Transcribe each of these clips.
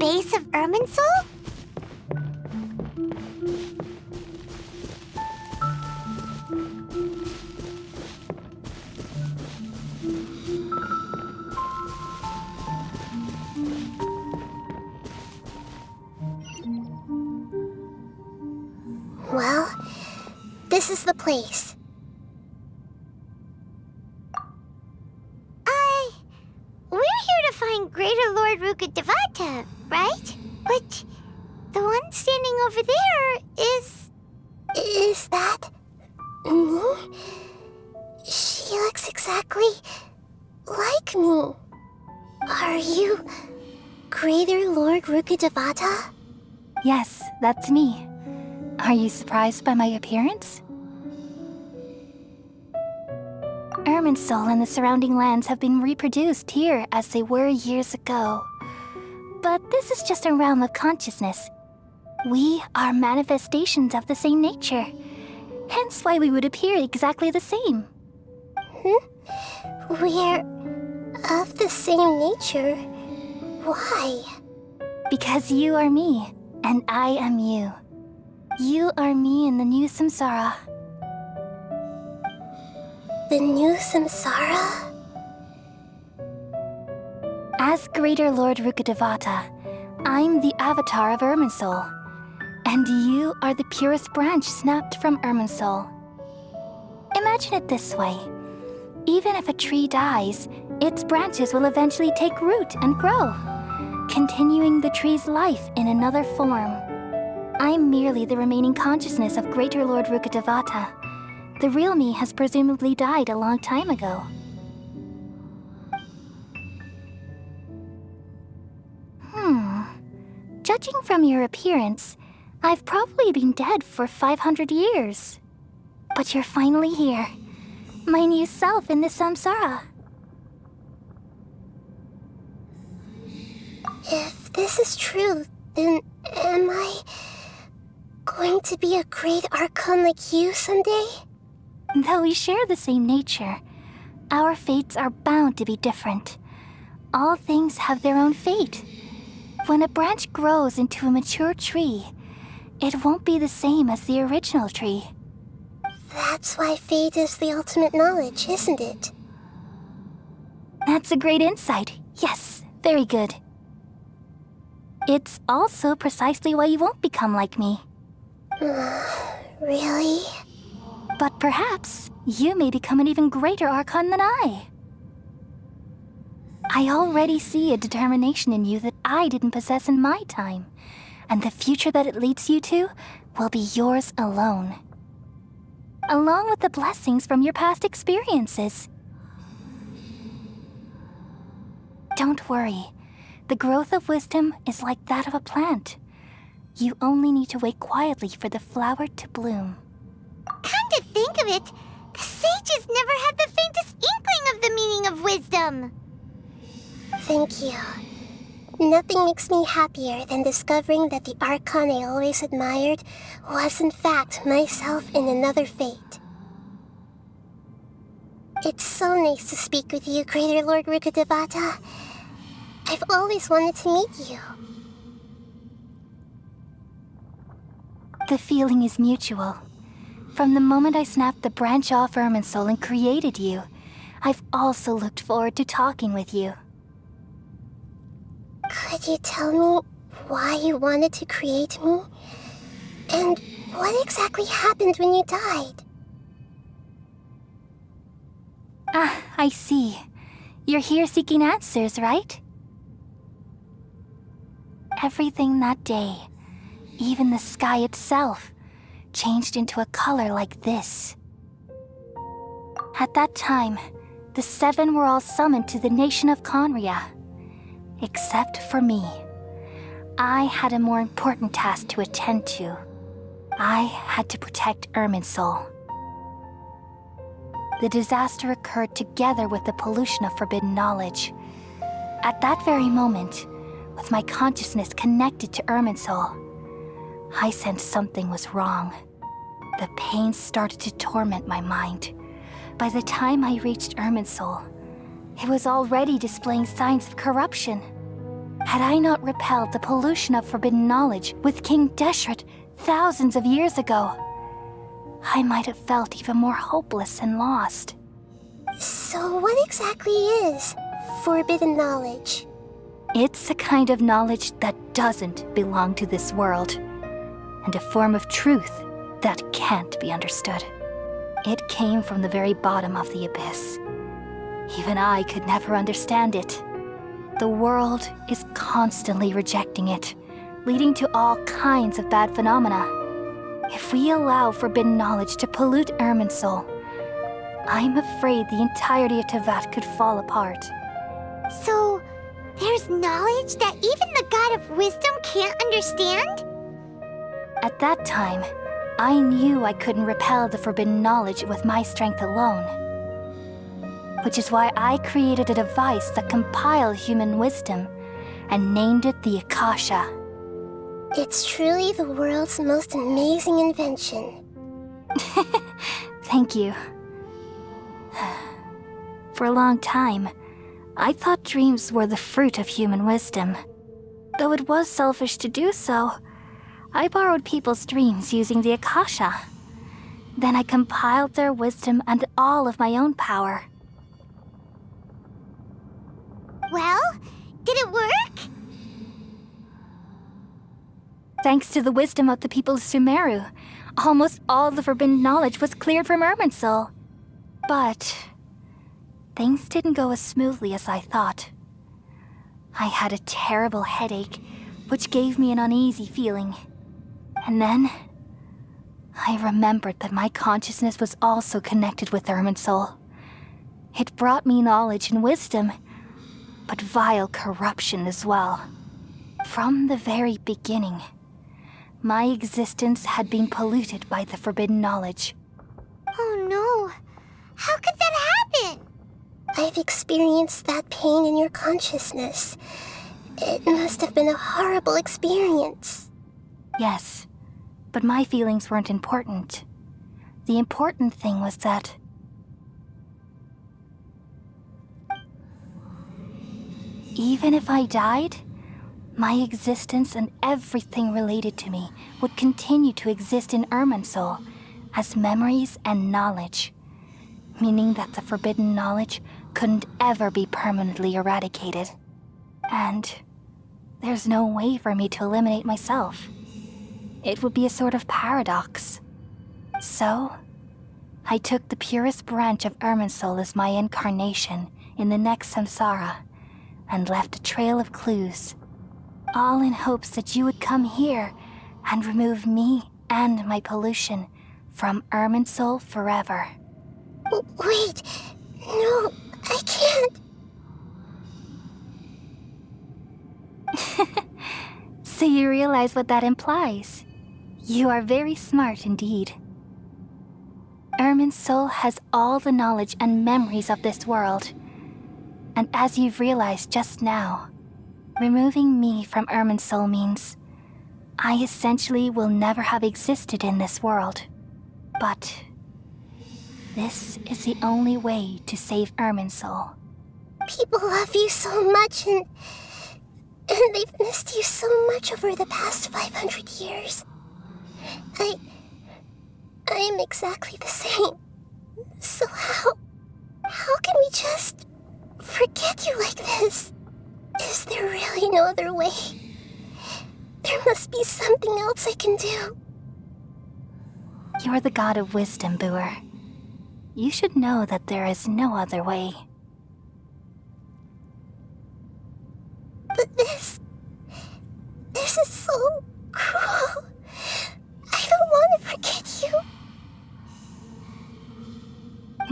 base of Irminsul? Well, this is the place. We're here to find Greater Lord Rukkhadevata, right? But the one standing over there is... Is that... me? She looks exactly like me. Are you Greater Lord Rukkhadevata? Yes, that's me. Are you surprised by my appearance? Irminsul and the surrounding lands have been reproduced here as they were years ago. But this is just a realm of consciousness. We are manifestations of the same nature. Hence why we would appear exactly the same. We're of the same nature. Why? Because you are me, and I am you. You are me in the new samsara. The new samsara? As Greater Lord Rukkhadevata, I'm the avatar of Irminsul, and you are the purest branch snapped from Irminsul. Imagine it this way. Even if a tree dies, its branches will eventually take root and grow, continuing the tree's life in another form. I'm merely the remaining consciousness of Greater Lord Rukkhadevata. The real me has presumably died a long time ago. Judging from your appearance, I've probably been dead for 500 years. But you're finally here. My new self in the samsara. If this is true, then am I going to be a great Archon like you someday? Though we share the same nature, our fates are bound to be different. All things have their own fate. When a branch grows into a mature tree, it won't be the same as the original tree. That's why fate is the ultimate knowledge, isn't it? That's a great insight. Yes, very good. It's also precisely why you won't become like me. Really? But perhaps you may become an even greater Archon than I. I already see a determination in you that I didn't possess in my time, and the future that it leads you to will be yours alone. Along with the blessings from your past experiences. Don't worry. The growth of wisdom is like that of a plant. You only need to wait quietly for the flower to bloom. Come to think of it, the sages never had the faintest inkling of the meaning of wisdom. Thank you. Nothing makes me happier than discovering that the Archon I always admired was in fact myself in another fate. It's so nice to speak with you, Greater Lord Rukkhadevata. I've always wanted to meet you. The feeling is mutual. From the moment I snapped the branch off Irminsul and created you, I've also looked forward to talking with you. Could you tell me why you wanted to create me? And what exactly happened when you died? Ah, I see. You're here seeking answers, right? Everything that day, even the sky itself, changed into a color like this. At that time, the seven were all summoned to the nation of Conria. Except for me. I had a more important task to attend to. I had to protect Irminsul. The disaster occurred together with the pollution of forbidden knowledge. At that very moment, with my consciousness connected to Irminsul, I sensed something was wrong. The pain started to torment my mind. By the time I reached Irminsul, it was already displaying signs of corruption. Had I not repelled the pollution of forbidden knowledge with King Deshret thousands of years ago, I might have felt even more hopeless and lost. So what exactly is forbidden knowledge? It's a kind of knowledge that doesn't belong to this world, and a form of truth that can't be understood. It came from the very bottom of the abyss. Even I could never understand it. The world is constantly rejecting it, leading to all kinds of bad phenomena. If we allow forbidden knowledge to pollute Irminsul, I'm afraid the entirety of Teyvat could fall apart. So, there's knowledge that even the God of Wisdom can't understand? At that time, I knew I couldn't repel the forbidden knowledge with my strength alone. Which is why I created a device that compiled human wisdom and named it the Akasha. It's truly the world's most amazing invention. Thank you. For a long time, I thought dreams were the fruit of human wisdom. Though it was selfish to do so, I borrowed people's dreams using the Akasha. Then I compiled their wisdom and all of my own power. Well, did it work? Thanks to the wisdom of the people of Sumeru, almost all the forbidden knowledge was cleared from Irminsul. But things didn't go as smoothly as I thought. I had a terrible headache, which gave me an uneasy feeling. And then I remembered that my consciousness was also connected with Irminsul. It brought me knowledge and wisdom, but vile corruption as well. From the very beginning, my existence had been polluted by the forbidden knowledge. Oh no. How could that happen? I've experienced that pain in your consciousness. It must have been a horrible experience. Yes, but my feelings weren't important. The important thing was that even if I died, my existence and everything related to me would continue to exist in Irminsul as memories and knowledge, meaning that the forbidden knowledge couldn't ever be permanently eradicated. And there's no way for me to eliminate myself. It would be a sort of paradox. So, I took the purest branch of Irminsul as my incarnation in the next samsara, and left a trail of clues, all in hopes that you would come here and remove me and my pollution from Irminsul forever. Wait, no, I can't. So you realize what that implies. You are very smart indeed. Irminsul has all the knowledge and memories of this world. And as you've realized just now, removing me from Irminsul means I essentially will never have existed in this world. But this is the only way to save Irminsul. People love you so much and they've missed you so much over the past 500 years. I am exactly the same. So how can we just forget you like this? Is there really no other way? There must be something else I can do. You're the god of wisdom, Buer. You should know that there is no other way. But this is so cruel. I don't want to forget you.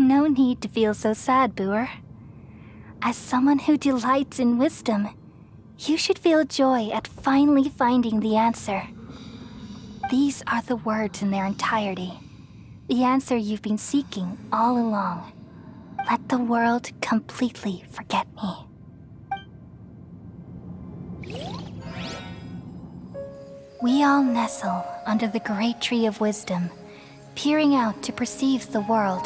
No need to feel so sad, Buer. As someone who delights in wisdom, you should feel joy at finally finding the answer. These are the words in their entirety. The answer you've been seeking all along. Let the world completely forget me. We all nestle under the great tree of wisdom, peering out to perceive the world.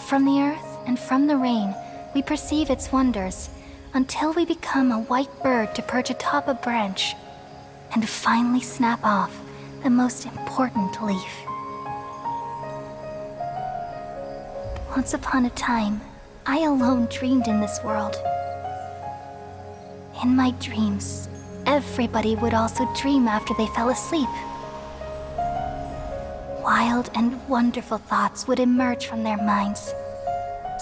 From the earth and from the rain, we perceive its wonders, until we become a white bird to perch atop a branch and finally snap off the most important leaf. Once upon a time, I alone dreamed in this world. In my dreams, everybody would also dream after they fell asleep. Wild and wonderful thoughts would emerge from their minds.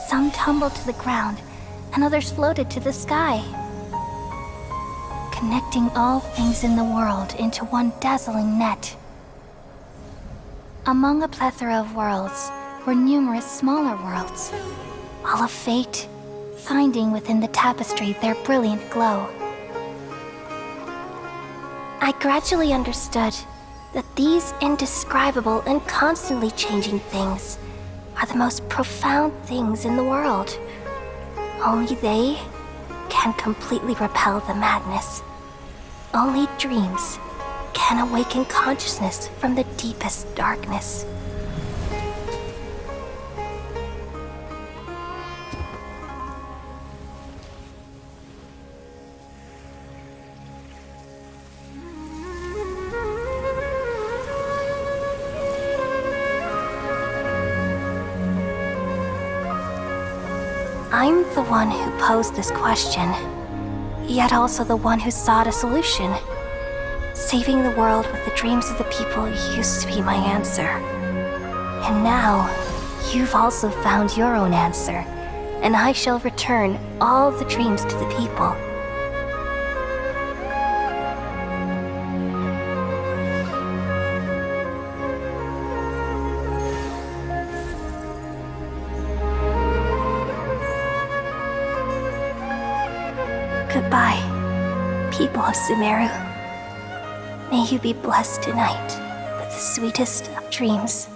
Some tumbled to the ground, and others floated to the sky, connecting all things in the world into one dazzling net. Among a plethora of worlds were numerous smaller worlds, all of fate, finding within the tapestry their brilliant glow. I gradually understood that these indescribable and constantly changing things are the most profound things in the world. Only they can completely repel the madness. Only dreams can awaken consciousness from the deepest darkness. I'm the one who posed this question, yet also the one who sought a solution. Saving the world with the dreams of the people used to be my answer. And now, you've also found your own answer, and I shall return all the dreams to the people. Goodbye, people of Sumeru. May you be blessed tonight with the sweetest of dreams.